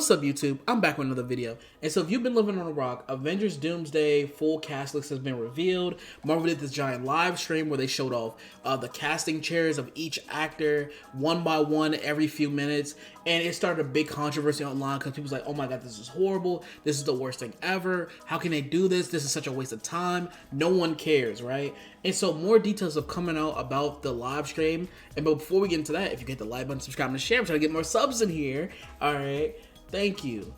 What's up, YouTube? I'm back with another video. And so if you've been living on a rock, Avengers Doomsday full cast list has been revealed. Marvel did this giant live stream where they showed off the casting chairs of each actor one by one every few minutes. And it started a big controversy online because people was like, oh my god, this is horrible. This is the worst thing ever. How can they do this? This is such a waste of time. No one cares, right? And so more details are coming out about the live stream. And but before we get into that, if you hit the like button, subscribe, and share, I'm trying to get more subs in here. All right. Thank you.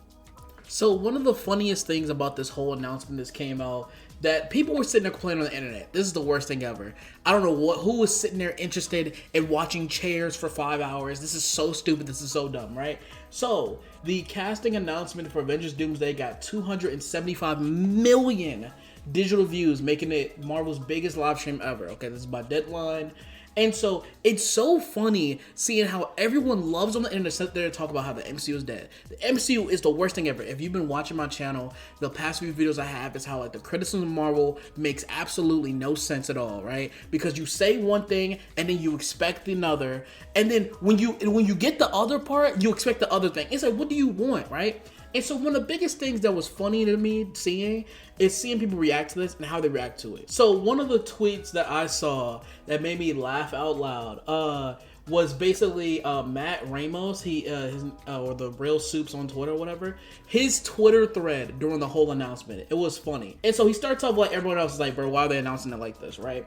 So one of the funniest things about this whole announcement that came out, that people were sitting there complaining on the internet. This is the worst thing ever. I don't know who was sitting there interested in watching chairs for 5 hours. This is so stupid. This is so dumb, right? So the casting announcement for Avengers Doomsday got 275 million digital views, making it Marvel's biggest live stream ever. Okay, this is by Deadline. And so it's so funny seeing how everyone loves on the internet sit there and talk about how the MCU is dead. The MCU is the worst thing ever. If you've been watching my channel, the past few videos I have is how like the criticism of Marvel makes absolutely no sense at all, right? Because you say one thing and then you expect another, and then when you get the other part, you expect the other thing. It's like, what do you want, right? And so one of the biggest things that was funny to me seeing people react to this and how they react to it. So one of the tweets that I saw that made me laugh out loud was basically Matt Ramos, or the Real Soups on Twitter or whatever, his Twitter thread during the whole announcement. It was funny. And so he starts off like everyone else is like, bro, why are they announcing it like this, right?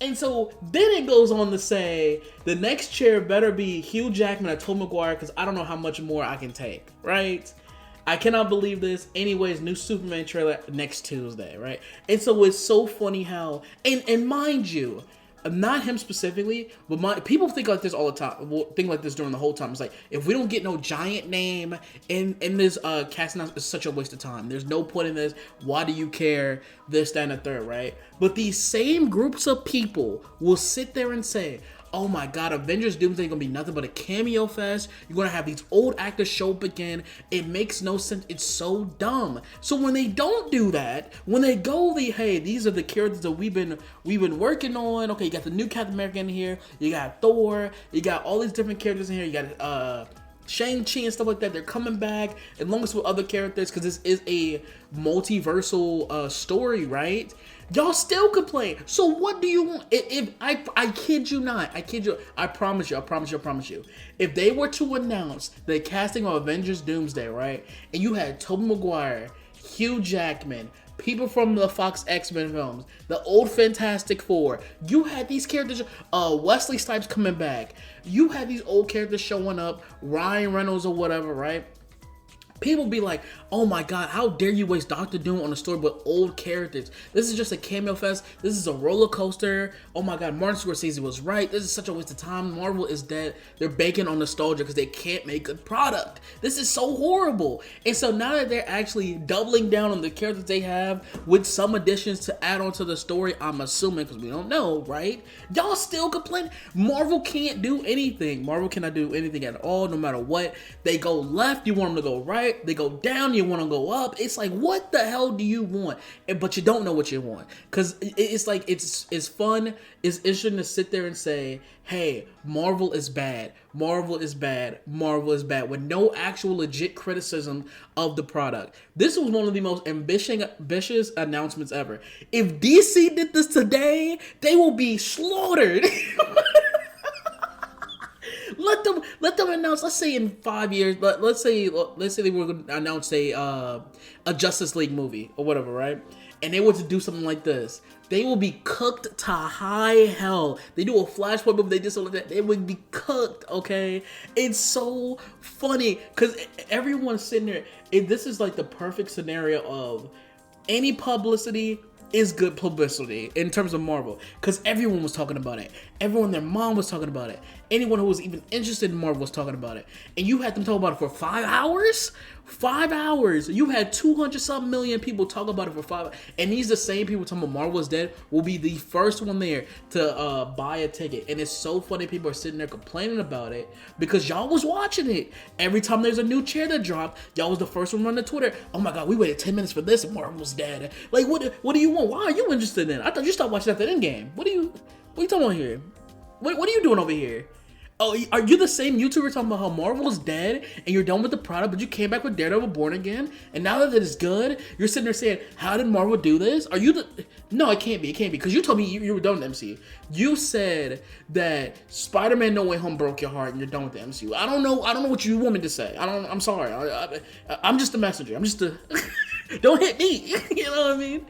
And so then it goes on to say the next chair better be Hugh Jackman or Tobey Maguire because I don't know how much more I can take, right? I cannot believe this. Anyways, new Superman trailer next Tuesday, right? And so it's so funny how, and mind you, not him specifically, but people think like this all the time. Think like this during the whole time. It's like, if we don't get no giant name in this cast announcement, it's such a waste of time. There's no point in this. Why do you care? This, that, and the third, right? But these same groups of people will sit there and say, oh my god, Avengers Doomsday is gonna be nothing but a cameo fest. You're gonna have these old actors show up again. It makes no sense. It's so dumb. So when they don't do that, when they go hey, these are the characters that we've been working on. Okay, you got the new Captain America in here. You got Thor. You got all these different characters in here. You got Shang-Chi and stuff like that. They're coming back along with other characters because this is a multiversal story, right? Y'all still complain. So what do you want? If I kid you not, I promise you. If they were to announce the casting of Avengers Doomsday, right, and you had Tobey Maguire, Hugh Jackman, people from the Fox X-Men films, the old Fantastic Four, you had these characters, Wesley Snipes coming back, you had these old characters showing up, Ryan Reynolds or whatever, right? People be like, oh my god, how dare you waste Dr. Doom on a story with old characters? This is just a cameo fest. This is a roller coaster. Oh my god, Martin Scorsese was right. This is such a waste of time. Marvel is dead. They're banking on nostalgia because they can't make a product. This is so horrible. And so now that they're actually doubling down on the characters they have with some additions to add on to the story, I'm assuming, because we don't know, right? Y'all still complain. Marvel can't do anything. Marvel cannot do anything at all, no matter what. They go left, you want them to go right. They go down, you want to go up. It's like, what the hell do you want? But you don't know what you want, because it's like it's fun. It's interesting to sit there and say, hey, Marvel is bad, Marvel is bad, Marvel is bad, with no actual legit criticism of the product. This was one of the most ambitious announcements ever. If DC did this today, they will be slaughtered. Let them announce. Let's say in 5 years, but let's say they were going to announce a Justice League movie or whatever, right? And they were to do something like this, they will be cooked to high hell. They do a Flashpoint movie, they did something like that, they would be cooked. Okay, it's so funny because everyone's sitting there. This is like the perfect scenario of any publicity is good publicity in terms of Marvel, because everyone was talking about it. Everyone, their mom was talking about it. Anyone who was even interested in Marvel was talking about it. And you had them talk about it for 5 hours? 5 hours. You had 200-something million people talk about it for 5 hours. And these the same people talking about Marvel is dead will be the first one there to buy a ticket. And it's so funny people are sitting there complaining about it because y'all was watching it. Every time there's a new chair that dropped, y'all was the first one running to Twitter. Oh my god, we waited 10 minutes for this and Marvel's dead. Like, what do you want? Why are you interested in it? I thought you stopped watching after Endgame. What are you talking about here? What are you doing over here? Oh, are you the same YouTuber talking about how Marvel's dead and you're done with the product, but you came back with Daredevil Born Again, and now that it's good, you're sitting there saying, how did Marvel do this? Are you the... No, it can't be, because you told me you were done with the MCU. You said that Spider-Man No Way Home broke your heart and you're done with the MCU. I don't know what you want me to say. I'm sorry. I'm just a messenger. I'm just a... Don't hit me. You know what I mean?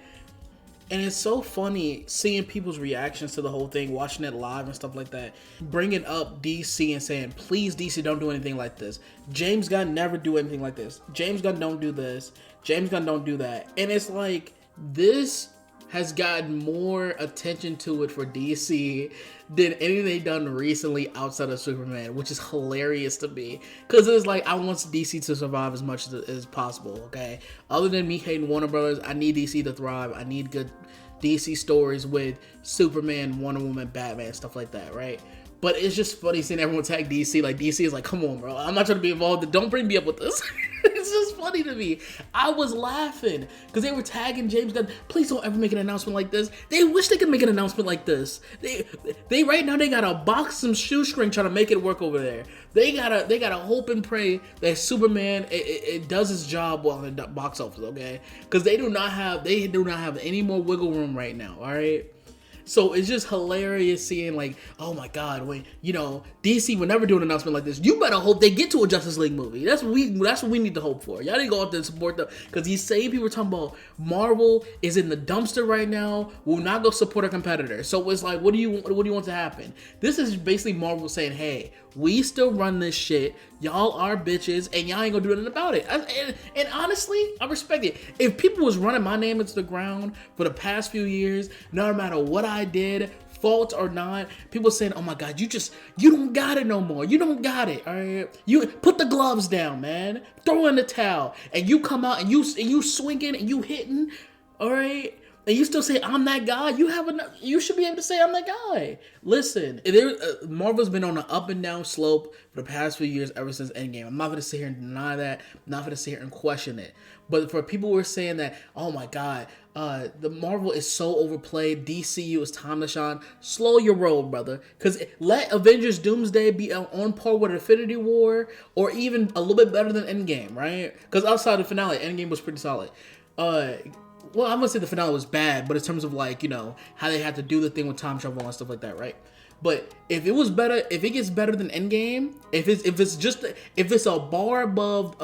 And it's so funny seeing people's reactions to the whole thing, watching it live and stuff like that, bringing up DC and saying, please, DC, don't do anything like this. James Gunn never do anything like this. James Gunn don't do this. James Gunn don't do that. And it's like, this has gotten more attention to it for DC than anything they've done recently outside of Superman, which is hilarious to me. Because it's like, I want DC to survive as much as possible, okay? Other than me hating Warner Brothers, I need DC to thrive. I need good DC stories with Superman, Wonder Woman, Batman, stuff like that, right? But it's just funny seeing everyone tag DC. Like, DC is like, come on, bro. I'm not trying to be involved. Don't bring me up with this. It's just funny to me. I was laughing because they were tagging James Gunn. Please don't ever make an announcement like this. They wish they could make an announcement like this. They right now, they got to box some shoestring trying to make it work over there. They gotta hope and pray that Superman it does its job well in the box office, okay? Because they do not have any more wiggle room right now, all right? So it's just hilarious seeing like, oh my God, wait, DC would never do an announcement like this. You better hope they get to a Justice League movie. That's what we need to hope for. Y'all need to go out there and support them, because these same people are talking about Marvel is in the dumpster right now. Will not go support a competitor. So it's like, what do you want to happen? This is basically Marvel saying, hey, we still run this shit. Y'all are bitches, and y'all ain't gonna do nothing about it. And honestly, I respect it. If people was running my name into the ground for the past few years, no matter what I did, fault or not, people saying, oh my God, you don't got it no more. You don't got it, all right? You put the gloves down, man. Throw in the towel, and you come out and you swinging and you hitting, all right? And you still say, I'm that guy. You should be able to say, I'm that guy. Listen, Marvel's been on an up and down slope for the past few years ever since Endgame. I'm not going to sit here and deny that. I'm not going to sit here and question it. But for people who are saying that, oh my God, the Marvel is so overplayed, DCU, it's time to shine, slow your roll, brother. Because let Avengers Doomsday be on par with Infinity War, or even a little bit better than Endgame, right? Because outside the finale, Endgame was pretty solid. Well, I'm gonna say the finale was bad, but in terms of like, how they had to do the thing with time travel and stuff like that, right? But if it gets better than Endgame, if it's a bar above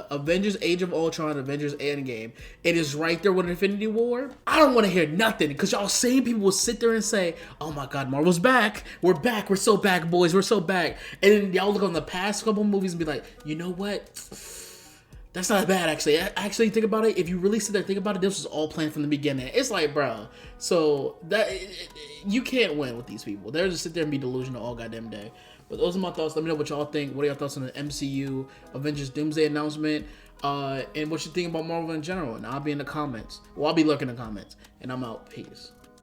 Avengers Age of Ultron, Avengers Endgame, it is right there with Infinity War, I don't want to hear nothing, because y'all same people will sit there and say, oh my God, Marvel's back. We're back. We're so back, boys. We're so back. And then y'all look on the past couple movies and be like, you know what? That's not bad, actually. Actually, think about it. If you really sit there and think about it, this was all planned from the beginning. It's like, bro. So you can't win with these people. They're just sit there and be delusional all goddamn day. But those are my thoughts. Let me know what y'all think. What are your thoughts on the MCU Avengers Doomsday announcement? And what you think about Marvel in general? And I'll be in the comments. Well, I'll be lurking in the comments. And I'm out. Peace.